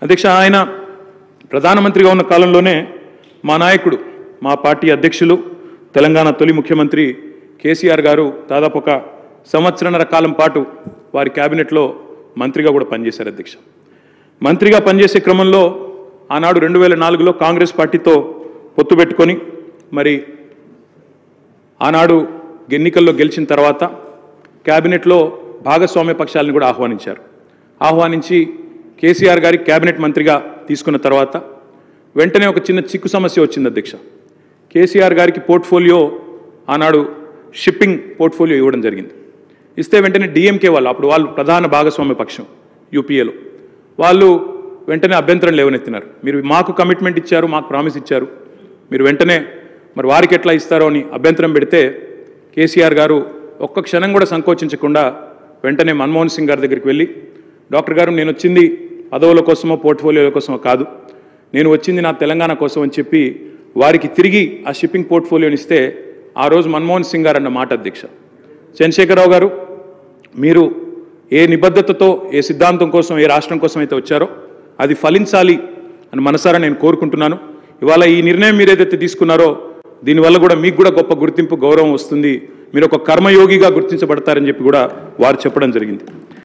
అధ్యక్ష, ఆయన ప్రధానమంత్రిగా ఉన్న కాలంలోనే మా నాయకుడు, మా పార్టీ అధ్యక్షులు, తెలంగాణ తొలి ముఖ్యమంత్రి కేసీఆర్ గారు దాదాపు ఒక సంవత్సరన్నర కాలం పాటు వారి క్యాబినెట్లో మంత్రిగా కూడా పనిచేశారు. అధ్యక్ష, మంత్రిగా పనిచేసే క్రమంలో ఆనాడు 2004లో కాంగ్రెస్ పార్టీతో పొత్తు పెట్టుకొని మరి ఆనాడు ఎన్నికల్లో గెలిచిన తర్వాత క్యాబినెట్లో భాగస్వామ్య పక్షాలను కూడా ఆహ్వానించి కేసీఆర్ గారి క్యాబినెట్ మంత్రిగా తీసుకున్న తర్వాత వెంటనే ఒక చిన్న చిక్కు సమస్య వచ్చింది. అధ్యక్ష, కేసీఆర్ గారికి పోర్ట్ఫోలియో ఆనాడు షిప్పింగ్ పోర్ట్ఫోలియో ఇవ్వడం జరిగింది. ఇస్తే వెంటనే డిఎంకే వాళ్ళు ప్రధాన భాగస్వామ్య పక్షం యూపీఏలో వాళ్ళు వెంటనే అభ్యంతరం లేవనెత్తినారు. మీరు మాకు కమిట్మెంట్ ఇచ్చారు, మాకు ప్రామిస్ ఇచ్చారు, మీరు వెంటనే మరి వారికి ఎట్లా ఇస్తారో అని అభ్యంతరం పెడితే కేసీఆర్ గారు ఒక్క క్షణం కూడా సంకోచించకుండా వెంటనే మన్మోహన్ సింగ్ గారి దగ్గరికి వెళ్ళి, డాక్టర్ గారు, నేను వచ్చింది పదవుల కోసమో పోర్ట్ఫోలియోల కోసమో కాదు, నేను వచ్చింది నా తెలంగాణ కోసం అని చెప్పి వారికి తిరిగి ఆ షిప్పింగ్ పోర్ట్ఫోలియోని ఇస్తే ఆ రోజు మన్మోహన్ సింగ్ గారు అన్న మాట, అధ్యక్ష, చంద్రశేఖరరావు గారు, మీరు ఏ నిబద్ధతతో ఏ సిద్ధాంతం కోసం ఏ రాష్ట్రం కోసం అయితే వచ్చారో అది ఫలించాలి అని మనసారా నేను కోరుకుంటున్నాను. ఇవాళ ఈ నిర్ణయం మీరు ఏదైతే తీసుకున్నారో దీనివల్ల కూడా మీకు కూడా గొప్ప గుర్తింపు, గౌరవం వస్తుంది, మీరు ఒక కర్మయోగిగా గుర్తించబడతారని చెప్పి కూడా వారు చెప్పడం జరిగింది.